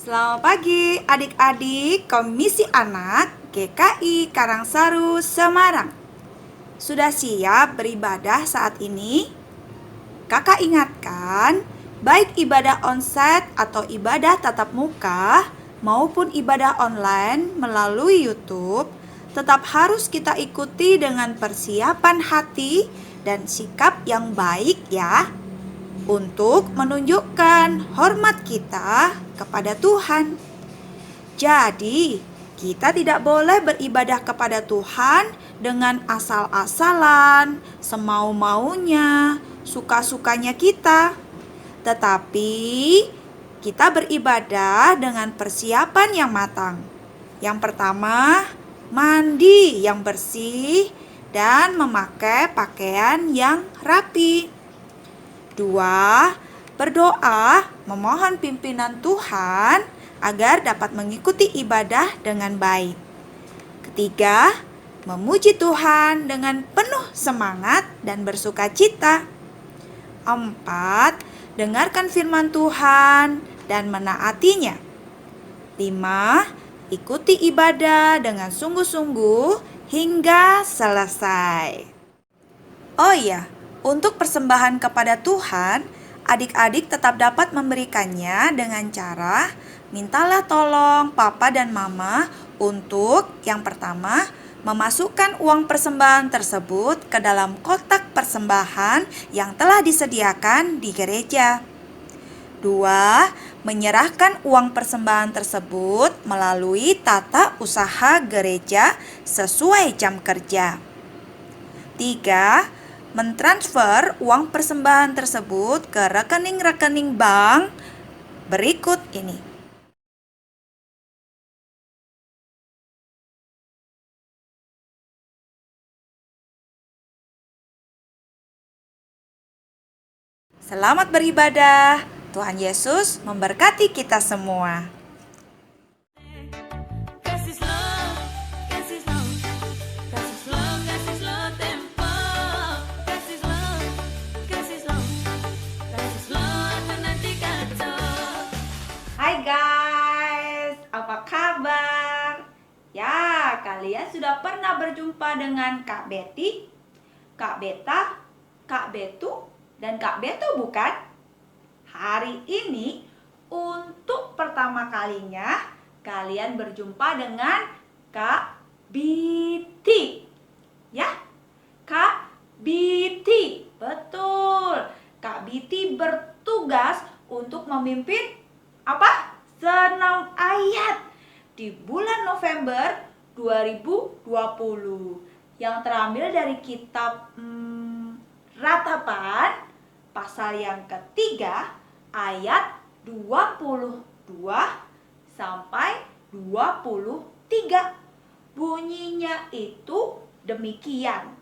Selamat pagi adik-adik Komisi Anak GKI Karangsaru Semarang. Sudah siap beribadah saat ini? Kakak ingatkan, baik ibadah onsite atau ibadah tatap muka maupun ibadah online melalui YouTube, tetap harus kita ikuti dengan persiapan hati dan sikap yang baik ya, untuk menunjukkan hormat kita kepada Tuhan. Jadi, kita tidak boleh beribadah kepada Tuhan dengan asal-asalan, semau-maunya, suka-sukanya kita. Tetapi, kita beribadah dengan persiapan yang matang. Yang pertama, mandi yang bersih dan memakai pakaian yang rapi. 2. Berdoa memohon pimpinan Tuhan agar dapat mengikuti ibadah dengan baik. 3. Memuji Tuhan dengan penuh semangat dan bersukacita. 4. Dengarkan firman Tuhan dan menaatinya. 5. Ikuti ibadah dengan sungguh-sungguh hingga selesai. Oh iya, untuk persembahan kepada Tuhan, adik-adik tetap dapat memberikannya dengan cara mintalah tolong papa dan mama untuk yang pertama memasukkan uang persembahan tersebut ke dalam kotak persembahan yang telah disediakan di gereja. 2. Menyerahkan uang persembahan tersebut melalui tata usaha gereja sesuai jam kerja. 3. Mentransfer uang persembahan tersebut ke rekening-rekening bank berikut ini. Selamat beribadah. Tuhan Yesus memberkati kita semua. Hai guys, apa kabar? Ya, kalian sudah pernah berjumpa dengan Kak Betty, Kak Beta, Kak Betu, dan Kak Beto bukan? Hari ini untuk pertama kalinya kalian berjumpa dengan Kak Biti. Ya, Kak Biti. Betul. Kak Biti bertugas untuk memimpin apa? Senam ayat di bulan November 2020 yang terambil dari kitab Ratapan pasal yang ketiga ayat 22 sampai 23. Bunyinya itu demikian.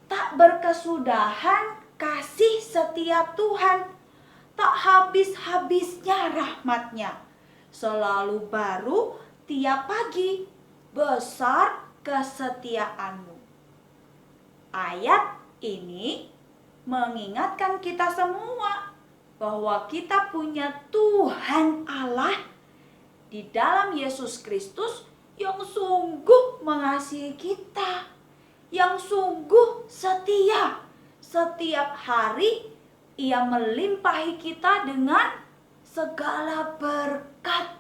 Tak berkesudahan kasih setia Tuhan, tak habis-habisnya rahmat-Nya, selalu baru tiap pagi, besar kesetiaan-Mu. Ayat ini mengingatkan kita semua bahwa kita punya Tuhan Allah di dalam Yesus Kristus yang sungguh mengasihi kita, yang sungguh setia. Setiap hari Ia melimpahi kita dengan segala berkat.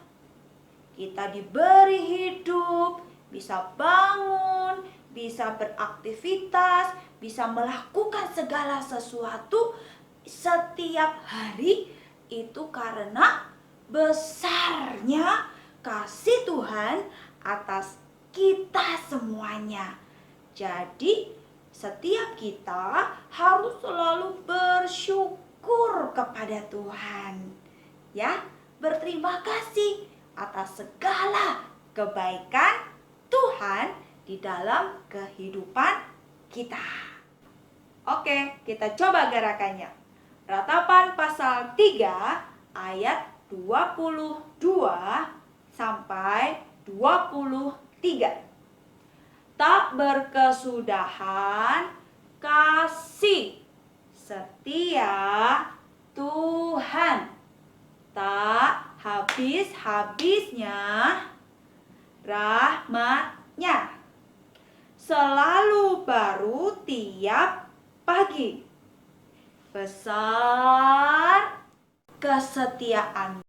Kita diberi hidup, bisa bangun, bisa beraktivitas, bisa melakukan segala sesuatu setiap hari itu karena besarnya kasih Tuhan atas kita semuanya. Jadi setiap kita harus selalu bersyukur kepada Tuhan. Ya, berterima kasih atas segala kebaikan Tuhan di dalam kehidupan kita. Oke, kita coba gerakannya. Ratapan pasal 3 ayat 22 sampai 23. Tak berkesudahan kasih setia Tuhan, tak habis habis-habisnya rahmat-Nya. Selalu baru tiap pagi. Besar kesetiaan-Mu.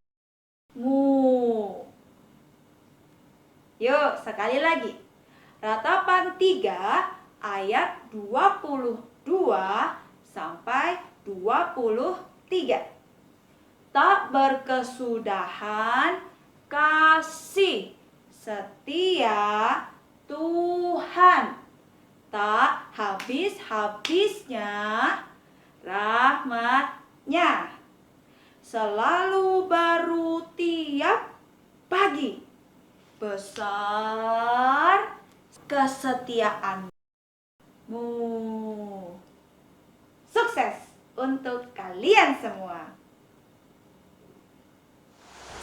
Yuk, sekali lagi. Ratapan 3 ayat 22 sampai 23. Tak berkesudahan kasih setia Tuhan, tak habis-habisnya rahmat-Nya, selalu baru tiap pagi. Besar kesetiaan-Mu. Sukses untuk kalian semua.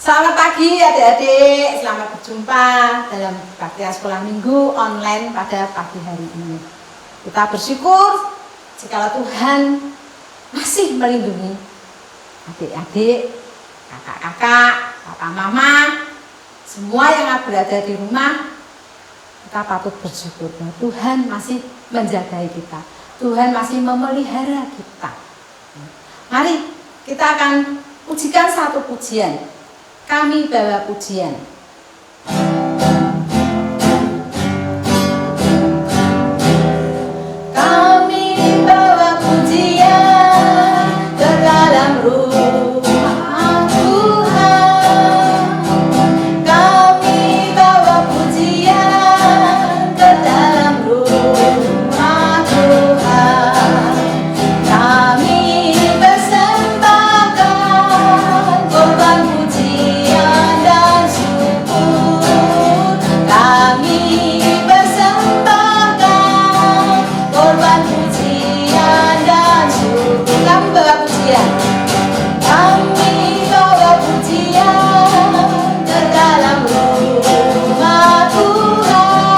Selamat pagi adik-adik, selamat berjumpa dalam kebaktian sekolah minggu online pada pagi hari ini. Kita bersyukur jika Tuhan masih melindungi adik-adik, kakak-kakak, papa mama, semua yang berada di rumah. Kita patut bersyukur bahwa Tuhan masih menjaga kita, Tuhan masih memelihara kita. Mari kita akan pujikan satu pujian. Kami bawa pujian. Kami bawa pujian ke dalam rumah Tuhan. Kami bawa pujian ke dalam rumah Tuhan. Kami persembahkan korban pujian dan syukur. Kami persembahkan korban pujian dan syukur. Kami bawa pujian. Kami bawa pujian ke dalam rumah Tuhan.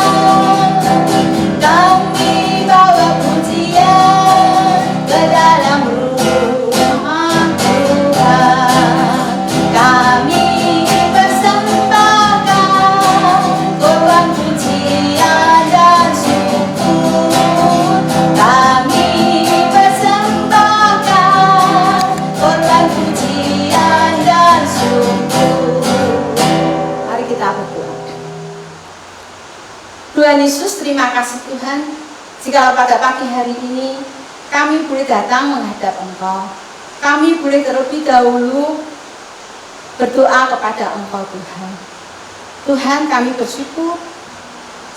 Kami bawa pujian ke dalam rumah Tuhan. Kami persembahkan korban pujian dan syukur. Kami persembahkan korban pujian dan syukur. Mari kita berdoa. Tuhan Yesus, terima kasih Tuhan, jika pada pagi hari ini kami boleh datang menghadap Engkau. Kami boleh terlebih dahulu berdoa kepada Engkau Tuhan. Tuhan, kami bersyukur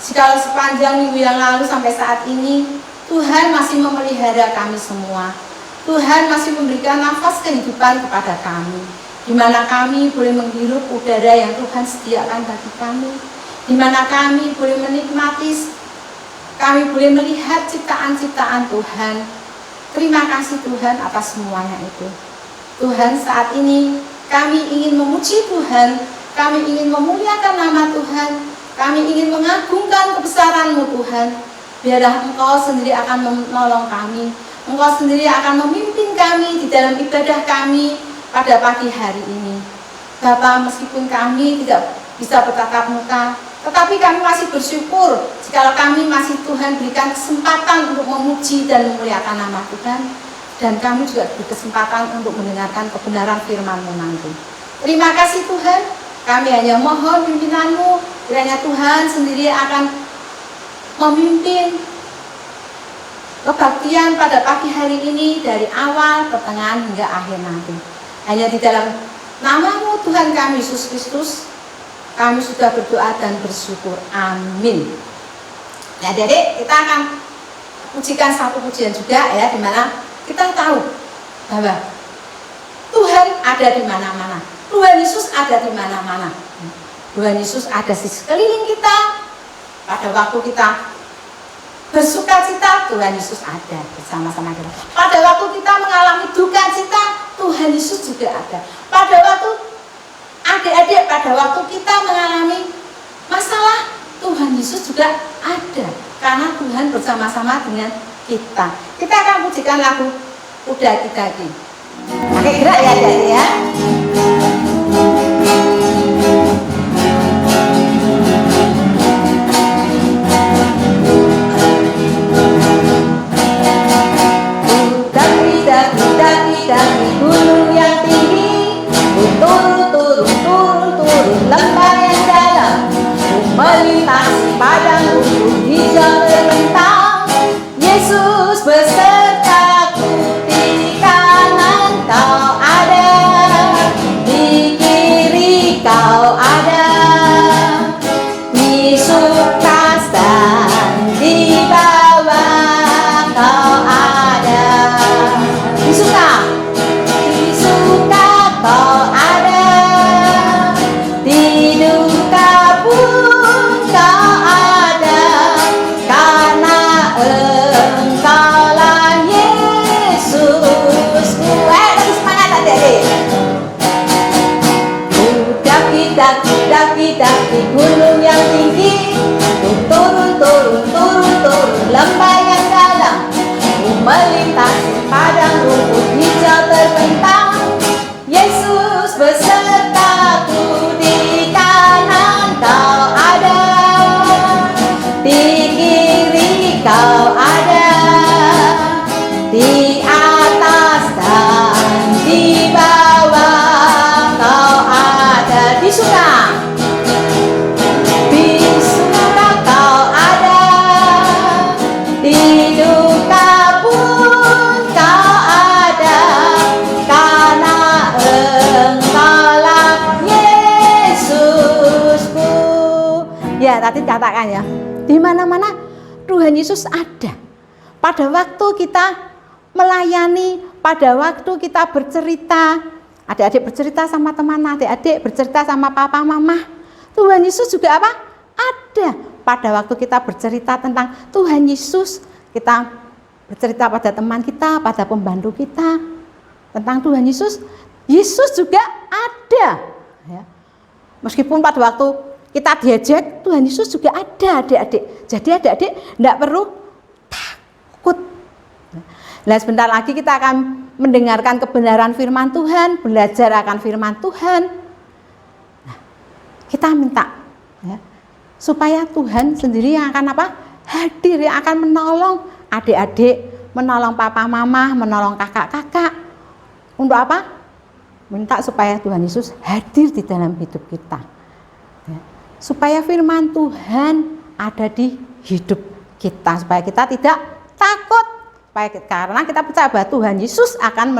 jika sepanjang minggu yang lalu sampai saat ini Tuhan masih memelihara kami semua. Tuhan masih memberikan nafas kehidupan kepada kami, di mana kami boleh menghirup udara yang Tuhan sediakan bagi kami, di mana kami boleh menikmati, kami boleh melihat ciptaan-ciptaan Tuhan. Terima kasih Tuhan atas semuanya itu. Tuhan, saat ini kami ingin memuji Tuhan, kami ingin memuliakan nama Tuhan, kami ingin mengagungkan kebesaran-Mu Tuhan. Biarlah Engkau sendiri akan menolong kami, Engkau sendiri akan memimpin kami di dalam ibadah kami pada pagi hari ini. Bapa, meskipun kami tidak bisa bertatap muka, tetapi kami masih bersyukur jika kami masih Tuhan berikan kesempatan untuk memuji dan memuliakan nama Tuhan. Dan kami juga diberi kesempatan untuk mendengarkan kebenaran firman-Mu nanti. Terima kasih Tuhan, kami hanya mohon pimpinan-Mu, kiranya Tuhan sendiri akan memimpin kebaktian pada pagi hari ini dari awal, pertengahan hingga akhir nanti. Hanya di dalam nama-Mu Tuhan kami Yesus Kristus, kami sudah berdoa dan bersyukur. Amin. Nah, Adik, kita akan pujikan satu pujian juga ya, di mana kita tahu bahwa Tuhan ada di mana-mana. Tuhan Yesus ada di mana-mana. Tuhan Yesus ada di sekeliling kita. Pada waktu kita bersuka cita, Tuhan Yesus ada bersama-sama kita. Pada waktu kita mengalami duka cita, Tuhan Yesus juga ada. Pada waktu adik-adik, pada waktu kita mengalami masalah, Tuhan Yesus juga ada. Karena Tuhan bersama-sama dengan kita. Kita akan pujikan lagu Udah Didaki. Pakai gerak ya adik ya. tidak di gunung yang tinggi. Turun, turun, turun, turun lembah yang dalam. Ku melintasi padang rumput hijau terbentang. Yesus besertaku, di kanan kau ada, di kiri kau ada, di atas dan di bawah kau ada. Di surga kau ada, di duka pun kau ada, karena Engkaulah Yesusku. Ya, tadi katakan ya, di mana-mana Tuhan Yesus ada. Pada waktu kita melayani, pada waktu kita bercerita, adik-adik bercerita sama teman, adik-adik bercerita sama papa mama, Tuhan Yesus juga apa? Ada. Pada waktu kita bercerita tentang Tuhan Yesus, kita bercerita pada teman kita, pada pembantu kita tentang Tuhan Yesus, Yesus juga ada. Ya. Meskipun pada waktu kita diajak, Tuhan Yesus juga ada, adik-adik. Jadi adik-adik tidak perlu takut. Nah, sebentar lagi kita akan mendengarkan kebenaran firman Tuhan, belajar akan firman Tuhan. Nah, kita minta ya, supaya Tuhan sendiri yang akan apa? Hadir, yang akan menolong adik-adik, menolong papa mama, menolong kakak-kakak. Untuk apa? Minta supaya Tuhan Yesus hadir di dalam hidup kita. Ya. Supaya firman Tuhan ada di hidup kita, supaya kita tidak takut. Karena kita percaya bahwa Tuhan Yesus akan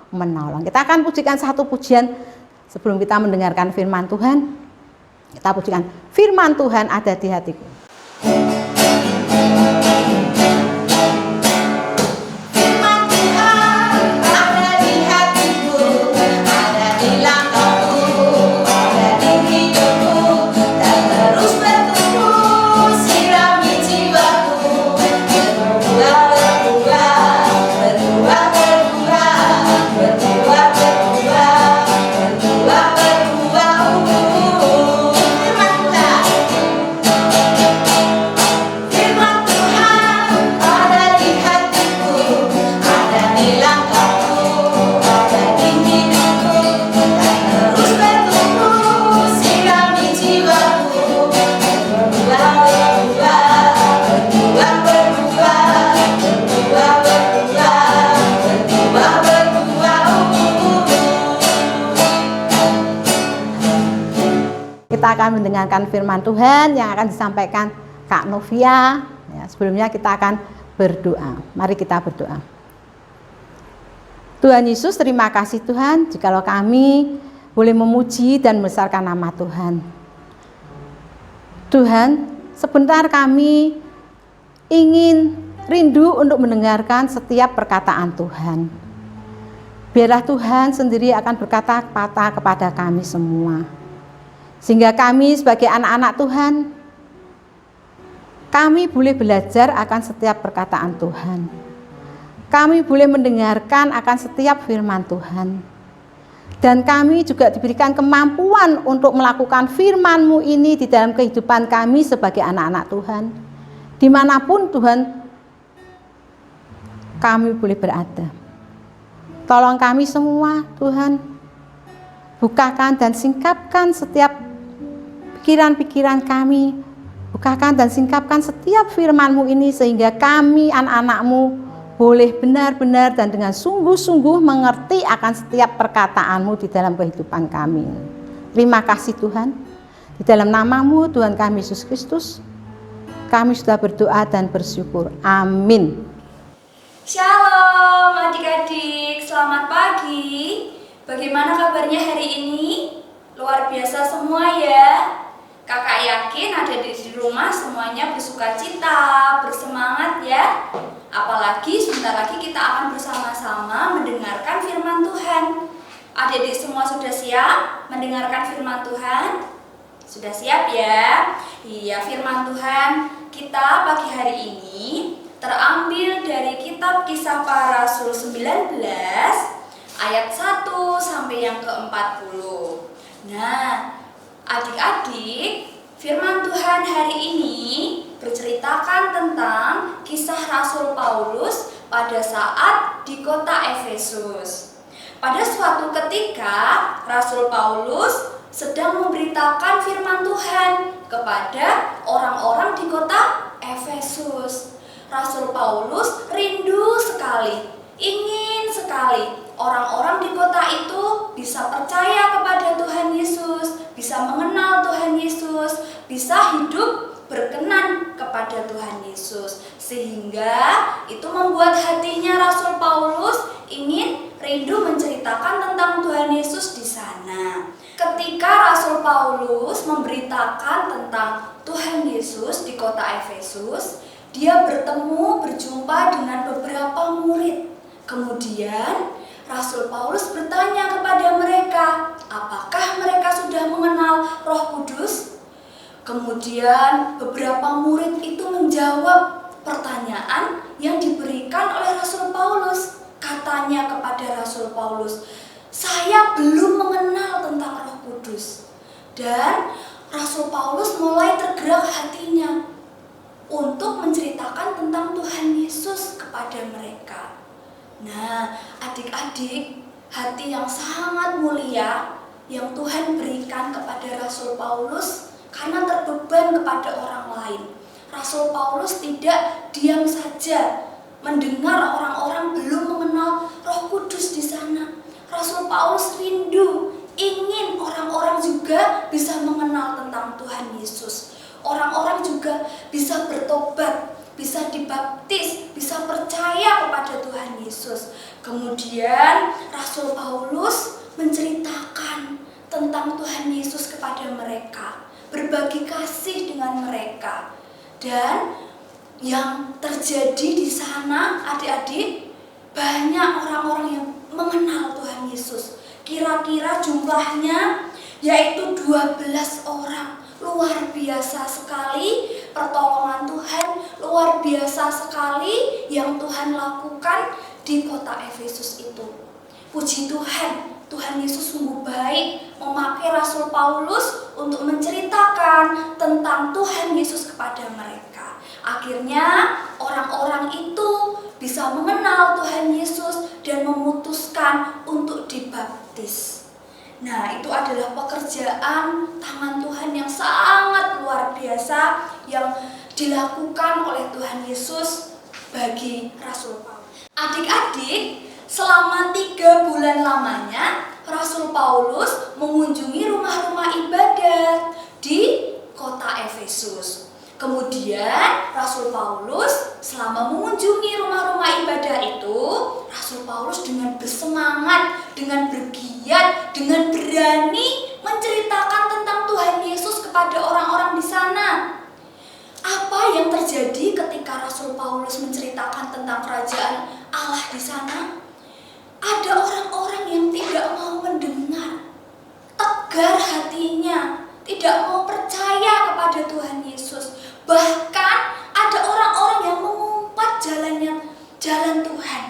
menolong. Kita akan pujikan satu pujian sebelum kita mendengarkan firman Tuhan. Kita pujikan, firman Tuhan ada di hatiku. Kita akan mendengarkan firman Tuhan yang akan disampaikan Kak Novia. Ya, sebelumnya kita akan berdoa. Mari kita berdoa. Tuhan Yesus, terima kasih Tuhan, jikalau kami boleh memuji dan membesarkan nama Tuhan. Tuhan, sebentar kami ingin rindu untuk mendengarkan setiap perkataan Tuhan. Biarlah Tuhan sendiri akan berkata-kata kepada kami semua. Sehingga kami sebagai anak-anak Tuhan, kami boleh belajar akan setiap perkataan Tuhan. Kami boleh mendengarkan akan setiap firman Tuhan. Dan kami juga diberikan kemampuan untuk melakukan firman-Mu ini di dalam kehidupan kami sebagai anak-anak Tuhan. Dimanapun Tuhan kami boleh berada. Tolong kami semua Tuhan, bukakan dan singkapkan setiap pikiran-pikiran kami, bukakan dan singkapkan setiap firman-Mu ini sehingga kami anak-anak-Mu boleh benar-benar dan dengan sungguh-sungguh mengerti akan setiap perkataan-Mu di dalam kehidupan kami. Terima kasih Tuhan. Di dalam nama-Mu Tuhan kami Yesus Kristus, kami sudah berdoa dan bersyukur. Amin. Shalom adik-adik, selamat pagi. Bagaimana kabarnya hari ini? Luar biasa semua ya. Kakak yakin ada di rumah semuanya bersuka cita, bersemangat ya. Apalagi sebentar lagi kita akan bersama-sama mendengarkan firman Tuhan. Adik-adik semua sudah siap mendengarkan firman Tuhan? Sudah siap ya? Iya, firman Tuhan kita pagi hari ini terambil dari kitab Kisah Para Rasul 19 ayat 1 sampai yang ke-40. Nah, Adik-adik, firman Tuhan hari ini berceritakan tentang kisah Rasul Paulus pada saat di kota Efesus. Pada suatu ketika, Rasul Paulus sedang memberitakan firman Tuhan kepada orang-orang di kota Efesus. Rasul Paulus rindu sekali, ingin sekali orang-orang di kota itu bisa percaya kepada Tuhan Yesus, bisa mengenal Tuhan Yesus, bisa hidup berkenan kepada Tuhan Yesus. Sehingga itu membuat hatinya Rasul Paulus ingin rindu menceritakan tentang Tuhan Yesus di sana. Ketika Rasul Paulus memberitakan tentang Tuhan Yesus di kota Efesus, dia berjumpa dengan beberapa murid. Kemudian Rasul Paulus bertanya kepada mereka, apakah mereka sudah mengenal Roh Kudus? Kemudian beberapa murid itu menjawab pertanyaan yang diberikan oleh Rasul Paulus. Katanya kepada Rasul Paulus, saya belum mengenal tentang Roh Kudus. Dan Rasul Paulus mulai tergerak hatinya untuk menceritakan tentang Tuhan Yesus kepada mereka. Nah, adik-adik, hati yang sangat mulia yang Tuhan berikan kepada Rasul Paulus karena terbeban kepada orang lain. Rasul Paulus tidak diam saja mendengar orang-orang belum mengenal Roh Kudus di sana. Rasul Paulus rindu, ingin orang-orang juga bisa mengenal tentang Tuhan Yesus. Orang-orang juga bisa bertobat, bisa dibaptis, bisa percaya kepada Tuhan Yesus. Kemudian Rasul Paulus menceritakan tentang Tuhan Yesus kepada mereka, berbagi kasih dengan mereka. Dan yang terjadi di sana, adik-adik, banyak orang-orang yang mengenal Tuhan Yesus. Kira-kira jumlahnya yaitu 12 orang. Luar biasa sekali pertolongan Tuhan, luar biasa sekali yang Tuhan lakukan di kota Efesus itu. Puji Tuhan, Tuhan Yesus sungguh baik memakai Rasul Paulus untuk menceritakan tentang Tuhan Yesus kepada mereka. Akhirnya orang-orang itu bisa mengenal Tuhan Yesus dan memutuskan untuk dibaptis. Nah, itu adalah pekerjaan tangan Tuhan yang sangat luar biasa yang dilakukan oleh Tuhan Yesus bagi Rasul Paulus. Adik-adik, selama 3 bulan lamanya Rasul Paulus mengunjungi rumah-rumah ibadat di kota Efesus. Kemudian Rasul Paulus selama mengunjungi rumah-rumah ibadah itu, Rasul Paulus dengan bersemangat, dengan bergiat, dengan berani menceritakan tentang Tuhan Yesus kepada orang-orang di sana. Apa yang terjadi ketika Rasul Paulus menceritakan tentang kerajaan Allah di sana? Ada orang-orang yang tidak mau mendengar, tegar hatinya, tidak mau percaya kepada Tuhan Yesus. Bahkan ada orang-orang yang mengumpat jalan Tuhan.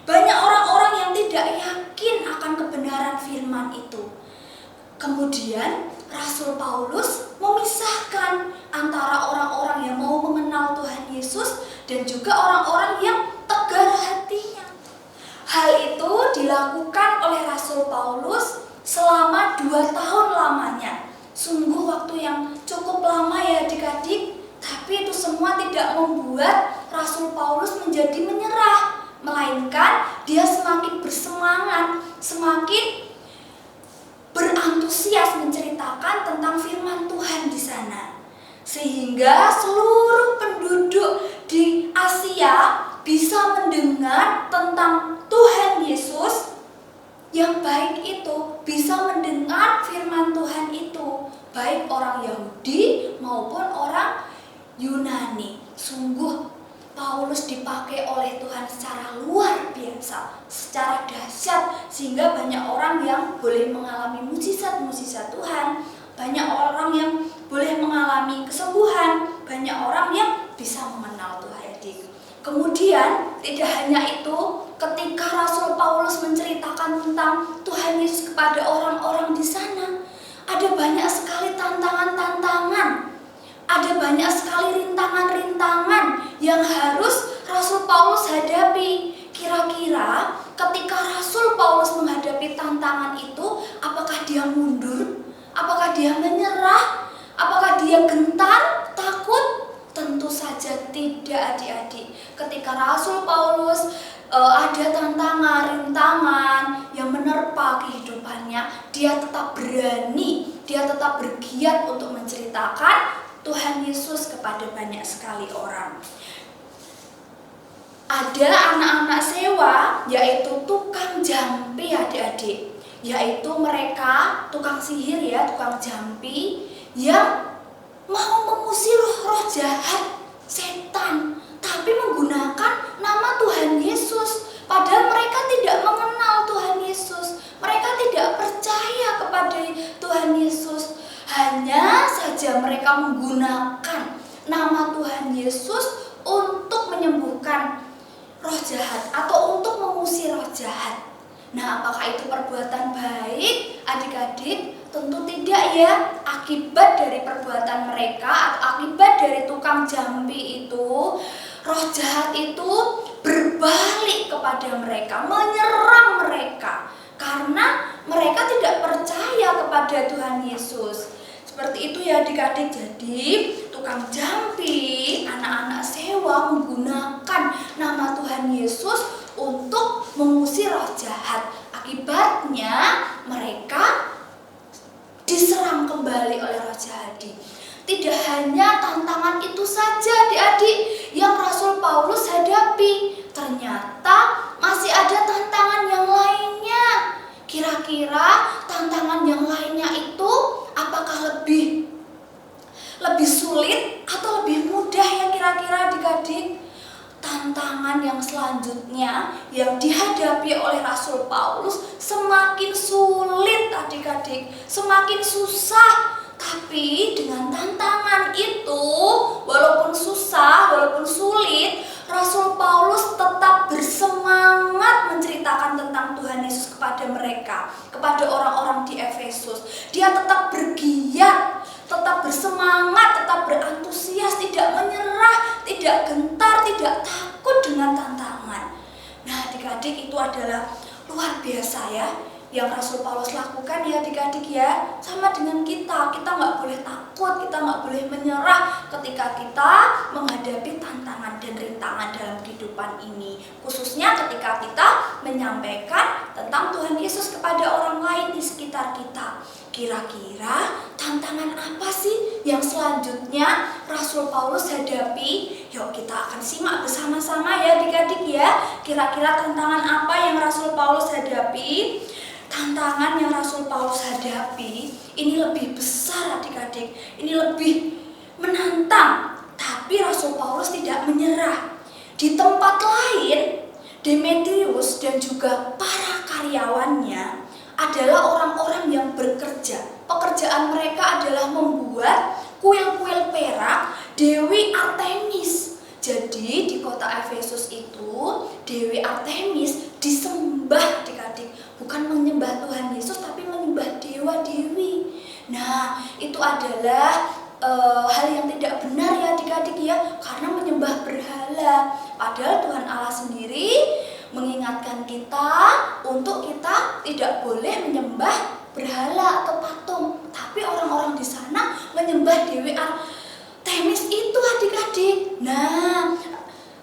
Banyak orang-orang yang tidak yakin akan kebenaran firman itu. Kemudian Rasul Paulus memisahkan antara orang-orang yang mau mengenal Tuhan Yesus dan juga orang-orang yang tegar hatinya. Hal itu dilakukan oleh Rasul Paulus selama 2 tahun lamanya. Sungguh waktu yang cukup lama ya adik-adik. Tapi itu semua tidak membuat Rasul Paulus menjadi menyerah, melainkan dia semakin bersemangat, semakin berantusias menceritakan tentang firman Tuhan di sana. Sehingga seluruh penduduk di Asia bisa mendengar tentang Tuhan Yesus yang baik itu, bisa mendengar firman Tuhan itu, baik orang Yahudi maupun orang Yunani. Sungguh Paulus dipakai oleh Tuhan secara luar biasa, secara dahsyat, sehingga banyak orang yang boleh mengalami mujizat-mujizat Tuhan, banyak orang yang boleh mengalami kesembuhan, banyak orang yang bisa mengenal Tuhan. Kemudian tidak hanya itu, ketika Rasul Paulus menceritakan tentang Tuhan Yesus kepada orang-orang di sana, ada banyak sekali yang harus Rasul Paulus hadapi. Kira-kira ketika Rasul Paulus menghadapi tantangan itu, apakah dia mundur? Apakah dia menyerah? Apakah dia gentar, takut? Tentu saja tidak, adik-adik. Ketika Rasul Paulus ada tantangan, rintangan yang menerpa kehidupannya, dia tetap berani, dia tetap bergiat untuk menceritakan Tuhan Yesus kepada banyak sekali orang. Ada anak-anak sewa, yaitu tukang jampi, adik-adik. Yaitu mereka tukang sihir ya, tukang jampi yang mau mengusir roh jahat, setan, tapi menggunakan nama Tuhan Yesus. Padahal mereka tidak mengenal Tuhan Yesus. Mereka tidak percaya kepada Tuhan Yesus. Hanya saja mereka menggunakan nama Tuhan Yesus untuk menyembuhkan roh jahat atau untuk mengusir roh jahat. Nah, apakah itu perbuatan baik, adik-adik? Tentu tidak ya. Akibat dari perbuatan mereka atau akibat dari tukang jambi itu, roh jahat itu berbalik kepada mereka, menyerang mereka karena mereka tidak percaya kepada Tuhan Yesus. Seperti itu ya adik-adik. Jadi tukang jambi, anak-anak sewa menggunakan nama Tuhan Yesus untuk mengusir roh jahat. Akibatnya mereka diserang kembali oleh roh jahat. Tidak hanya tantangan itu saja adik-adik yang Rasul Paulus hadapi, ternyata masih ada tantangan yang lainnya. Kira-kira tantangan yang lainnya itu apakah lebih sulit atau lebih mudah ya kira-kira adik-adik? Tantangan yang selanjutnya yang dihadapi oleh Rasul Paulus semakin sulit adik-adik, semakin susah. Tapi dengan tantangan itu, walaupun susah, walaupun sulit, Rasul Paulus tetap bersemangat menceritakan tentang Tuhan Yesus kepada mereka, kepada orang-orang di Efesus. Dia tetap bergiat, tetap bersemangat, tetap berantusias, tidak menyerah, tidak gentar, tidak takut dengan tantangan. Nah, adik-adik, itu adalah luar biasa ya yang Rasul Paulus lakukan ya adik-adik ya. Sama dengan kita nggak boleh takut, kita nggak boleh menyerah ketika kita menghadapi tantangan dan rintangan dalam kehidupan ini. Khususnya ketika kita menyampaikan tentang Tuhan Yesus kepada orang lain di sekitar kita. Kira-kira tantangan apa sih yang selanjutnya Rasul Paulus hadapi? Yuk kita akan simak bersama-sama ya adik-adik ya. Kira-kira tantangan apa yang Rasul Paulus hadapi? Tantangan yang Rasul Paulus hadapi ini lebih besar adik-adik, ini lebih menantang. Tapi Rasul Paulus tidak menyerah. Di tempat lain, Demetrius dan juga para karyawannya adalah orang-orang yang bekerja. Pekerjaan mereka adalah membuat kuil-kuil perak Dewi Artemis. Jadi di kota Efesus itu Dewi Artemis disembah adik-adik. Bukan menyembah Tuhan Yesus tapi menyembah dewa-dewi. Nah, itu adalah hal yang tidak benar ya adik-adik ya, karena menyembah berhala. Padahal Tuhan Allah sendiri mengingatkan kita untuk kita tidak boleh menyembah berhala atau patung. Tapi orang-orang di sana menyembah Dewi Artemis itu adik-adik. Nah,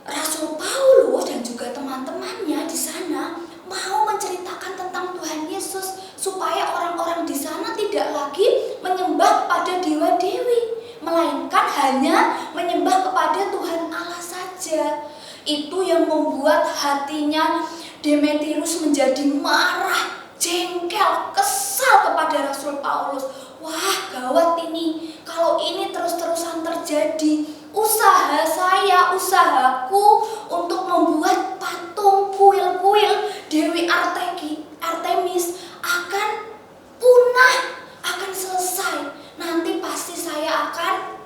Rasul Paulus dan juga teman-temannya di sana mau menceritakan tentang Tuhan Yesus supaya orang-orang di sana tidak lagi menyembah pada dewa-dewi, melainkan hanya menyembah kepada Tuhan Allah saja. Itu yang membuat hatinya Demetrius menjadi marah, jengkel, kesal kepada Rasul Paulus. Wah, gawat ini. Kalau ini terus-terusan terjadi, usahaku untuk membuat patung kuil-kuil Dewi Artemis akan punah, akan selesai. Nanti pasti saya akan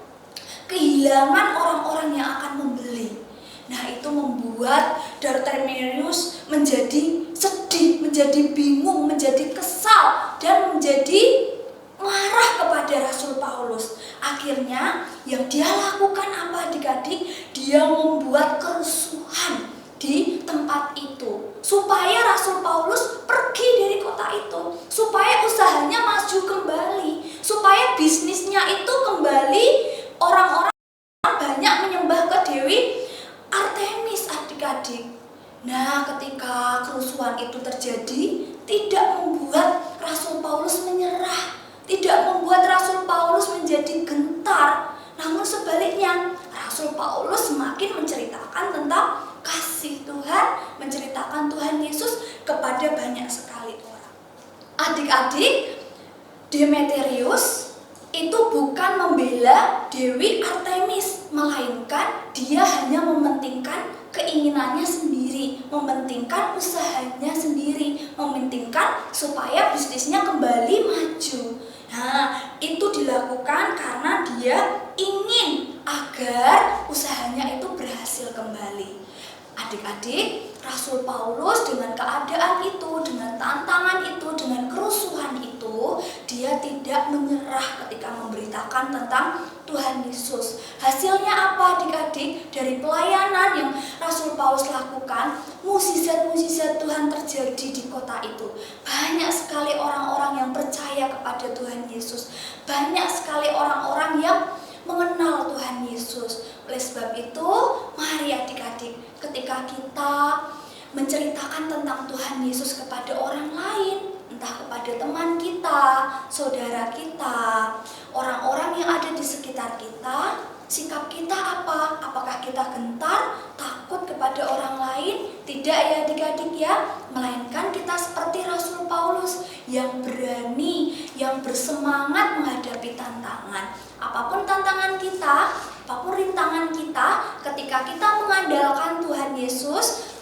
kehilangan orang-orang yang akan membeli. Nah, itu membuat Demetrius menjadi sedih, menjadi bingung, menjadi kesal, dan menjadi marah kepada kepada Rasul Paulus. Akhirnya yang dia lakukan apa adik-adik? Dia membuat kerusuhan di tempat itu supaya Rasul Paulus pergi dari kota itu, supaya usahanya maju kembali, supaya bisnisnya itu kembali, orang-orang banyak menyembah ke Dewi Artemis adik-adik. Nah, ketika kerusuhan itu terjadi, tidak membuat Rasul Paulus menyerah, tidak membuat Rasul Paulus menjadi gentar, namun sebaliknya Rasul Paulus semakin menceritakan tentang kasih Tuhan, menceritakan Tuhan Yesus kepada banyak sekali orang. Adik-adik, Demetrius itu bukan membela Dewi Artemis, melainkan dia hanya mementingkan keinginannya sendiri, mementingkan usahanya sendiri, mementingkan supaya bisnisnya kembali maju. Nah, itu dilakukan karena dia ingin agar usahanya itu berhasil kembali. Adik-adik, Rasul Paulus dengan keadaan itu, dengan tantangan itu, dengan kerusuhan itu, dia tidak menyerah ketika memberitakan tentang Tuhan Yesus. Hasilnya apa adik-adik? Dari pelayanan yang Rasul Paulus lakukan, mukjizat-mukjizat Tuhan terjadi di kota itu. Banyak sekali orang-orang yang percaya kepada Tuhan Yesus. Banyak sekali orang-orang yang mengenal Tuhan Yesus. Oleh sebab itu, mari adik-adik, ketika kita menceritakan tentang Tuhan Yesus kepada orang lain, entah kepada teman kita, saudara kita, orang-orang yang ada di sekitar kita, sikap kita apa? Apakah kita gentar, takut kepada orang lain? Tidak ya adik-adik ya, melainkan kita seperti Rasul Paulus yang berani, yang bersemangat menghadapi tantangan. Apapun tantangan kita, apapun rintangan kita, ketika kita mengandalkan Tuhan Yesus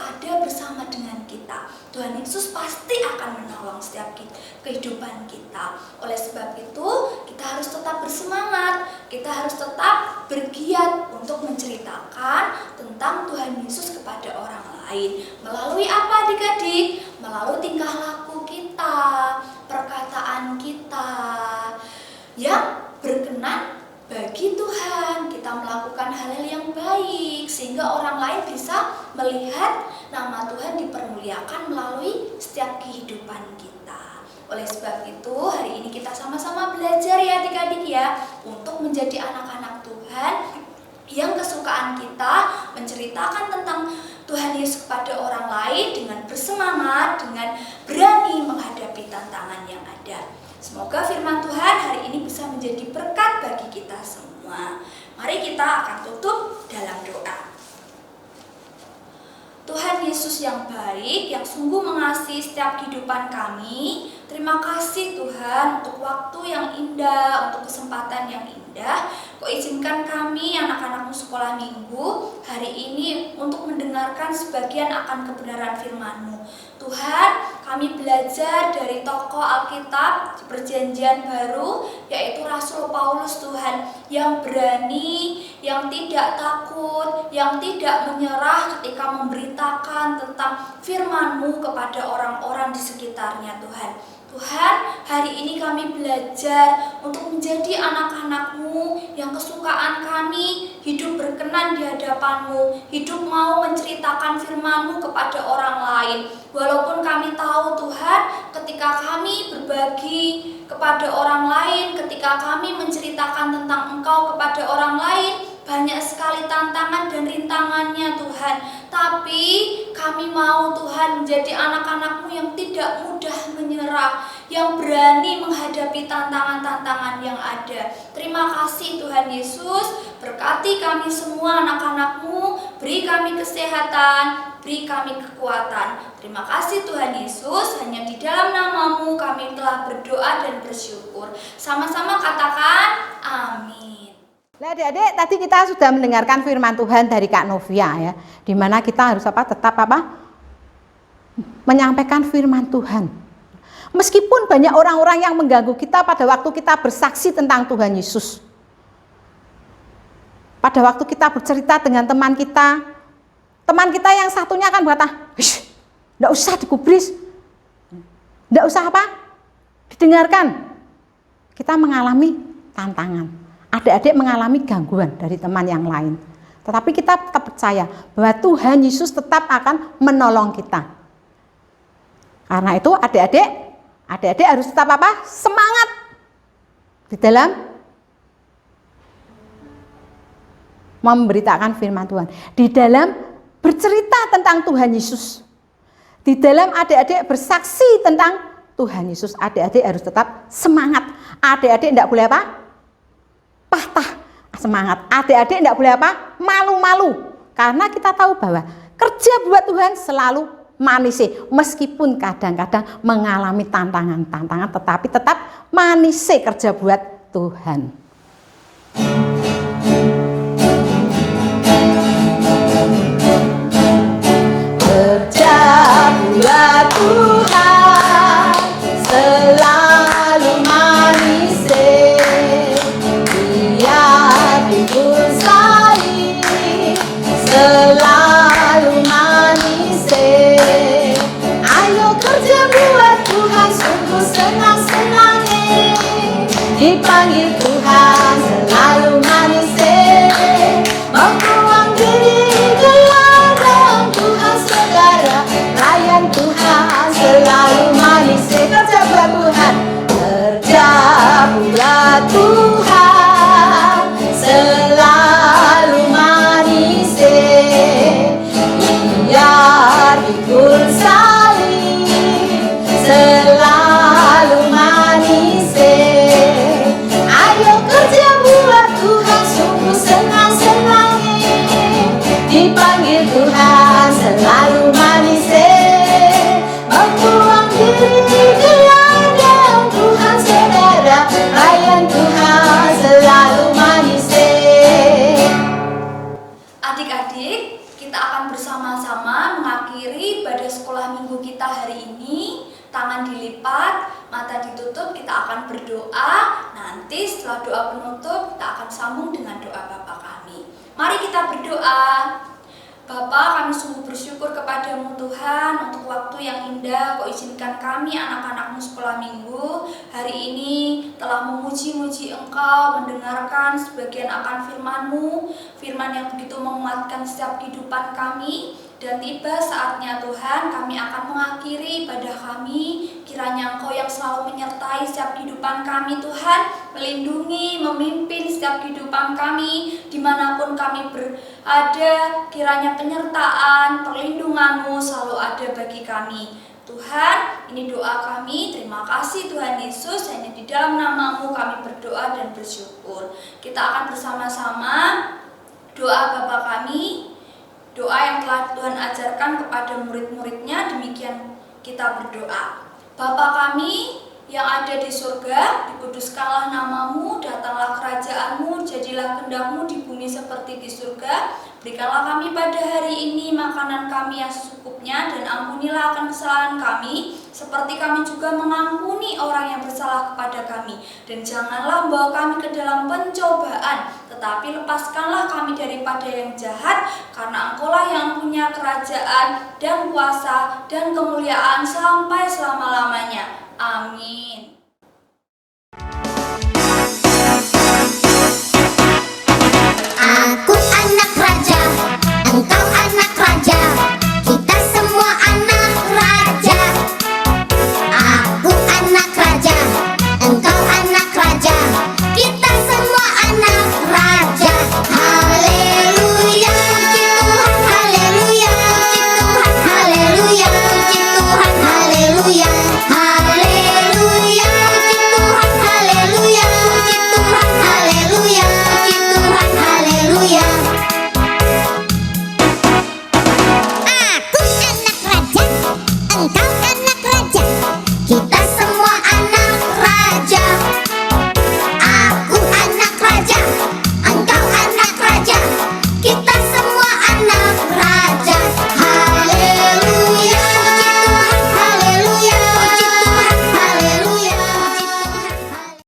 ada bersama dengan kita. Tuhan Yesus pasti akan menolong setiap kehidupan kita. Oleh sebab itu, kita harus tetap bersemangat, kita harus tetap bergiat untuk menceritakan tentang Tuhan Yesus kepada orang lain. Melalui apa adik-adik? Melalui tingkah laku kita, perkataan kita yang berkenan bagi Tuhan. Kita melakukan hal-hal yang baik sehingga orang lain bisa melihat nama Tuhan dipermuliakan melalui setiap kehidupan kita. Oleh sebab itu, hari ini kita sama-sama belajar ya adik-adik ya, untuk menjadi anak-anak Tuhan yang kesukaan kita menceritakan tentang Tuhan Yesus kepada orang lain dengan bersemangat, dengan berani menghadapi tantangan yang ada. Semoga firman Tuhan hari ini bisa menjadi berkat bagi kita semua. Mari kita akan tutup dalam doa. Tuhan Yesus yang baik, yang sungguh mengasihi setiap kehidupan kami, terima kasih Tuhan untuk waktu yang indah, untuk kesempatan yang indah. Kau izinkan kami anak-anakmu sekolah minggu hari ini untuk mendengarkan sebagian akan kebenaran firman-Mu. Tuhan, kami belajar dari tokoh Alkitab di Perjanjian Baru, yaitu Rasul Paulus Tuhan, yang berani, yang tidak takut, yang tidak menyerah ketika memberitakan tentang firman-Mu kepada orang-orang di sekitarnya Tuhan. Tuhan, hari ini kami belajar untuk menjadi anak-anak-Mu yang kesukaan kami hidup berkenan di hadapan-Mu, hidup mau menceritakan firman-Mu kepada orang lain. Walaupun kami tahu Tuhan, ketika kami berbagi kepada orang lain, ketika kami menceritakan tentang Engkau kepada orang lain, banyak sekali tantangan dan rintangannya Tuhan. Tapi kami mau Tuhan menjadi anak-anak-Mu yang tidak mudah menyerah, yang berani menghadapi tantangan-tantangan yang ada. Terima kasih Tuhan Yesus, berkati kami semua anak-anak-Mu, beri kami kesehatan, beri kami kekuatan. Terima kasih Tuhan Yesus, hanya di dalam nama-Mu kami telah berdoa dan bersyukur. Sama-sama katakan amin. Nah adik-adik, tadi kita sudah mendengarkan firman Tuhan dari Kak Novia ya, di mana kita harus tetap menyampaikan firman Tuhan. Meskipun banyak orang-orang yang mengganggu kita pada waktu kita bersaksi tentang Tuhan Yesus. Pada waktu kita bercerita dengan teman kita yang satunya akan berkata, "Enggak usah digubris. Enggak usah didengarkan. kita mengalami tantangan. Adik-adik mengalami gangguan dari teman yang lain. Tetapi kita tetap percaya bahwa Tuhan Yesus tetap akan menolong kita. Karena itu adik-adik harus tetap apa? Semangat di dalam memberitakan firman Tuhan. Di dalam bercerita tentang Tuhan Yesus. Di dalam adik-adik bersaksi tentang Tuhan Yesus, adik-adik harus tetap semangat. Adik-adik tidak boleh apa? Patah semangat. Adik-adik tidak boleh apa? Malu-malu. Karena kita tahu bahwa kerja buat Tuhan selalu manis. Meskipun kadang-kadang mengalami tantangan-tantangan, tetapi tetap manis kerja buat Tuhan. Kerja buat Tuhan selalu manis, biar hibur saya selalu manis. Ayo kerja buat Tuhan, sungguh senang-senang, dipanggil Tuhan selalu manis. Membuang diri ke ladang Tuhan saudara, layan Tuhan selalu manis. Kerja buat Tuhan, kerja buat Tuhan selalu manis. Biar pikul salib selalu manis. Ayo kerja buat Tuhan, sungguh senang-senang, dipanggil Tuhan selalu manis. Membuang diri ke ladang Tuhan saudara, layan Tuhan selalu manis. Adik-adik, kita akan bersama-sama mengakhiri ibadah sekolah minggu kita hari ini. Tangan dilipat, mata ditutup, kita akan berdoa. Nanti setelah doa penutup, kita akan sambung dengan doa Bapa kami. Mari kita berdoa. Bapa, kami sungguh bersyukur kepadamu Tuhan untuk waktu yang indah Kau izinkan kami anak-anakmu sekolah minggu hari ini telah memuji-muji Engkau, mendengarkan sebagian akan firman-Mu, firman yang begitu menguatkan setiap kehidupan kami. Dan tiba saatnya Tuhan, kami akan mengakhiri ibadah kami. Kiranya Engkau yang selalu menyertai setiap kehidupan kami Tuhan, melindungi, memimpin setiap kehidupan kami dimanapun kami berada. Kiranya penyertaan, perlindungan-Mu selalu ada bagi kami Tuhan. Ini doa kami. Terima kasih Tuhan Yesus. Hanya di dalam nama-Mu kami berdoa dan bersyukur. Kita akan bersama-sama doa Bapa kami, doa yang telah Tuhan ajarkan kepada murid-muridnya. Demikian kita berdoa. Bapa kami yang ada di surga, dikuduskanlah nama-Mu, datanglah kerajaan-Mu, jadilah kehendak-Mu di bumi seperti di surga. Berikanlah kami pada hari ini makanan kami yang secukupnya, dan ampunilah akan kesalahan kami, seperti kami juga mengampuni orang yang bersalah kepada kami. Dan janganlah membawa kami ke dalam pencobaan, tetapi lepaskanlah kami daripada yang jahat, karena Engkau-lah yang punya kerajaan dan kuasa dan kemuliaan sampai selama-lamanya. Amin.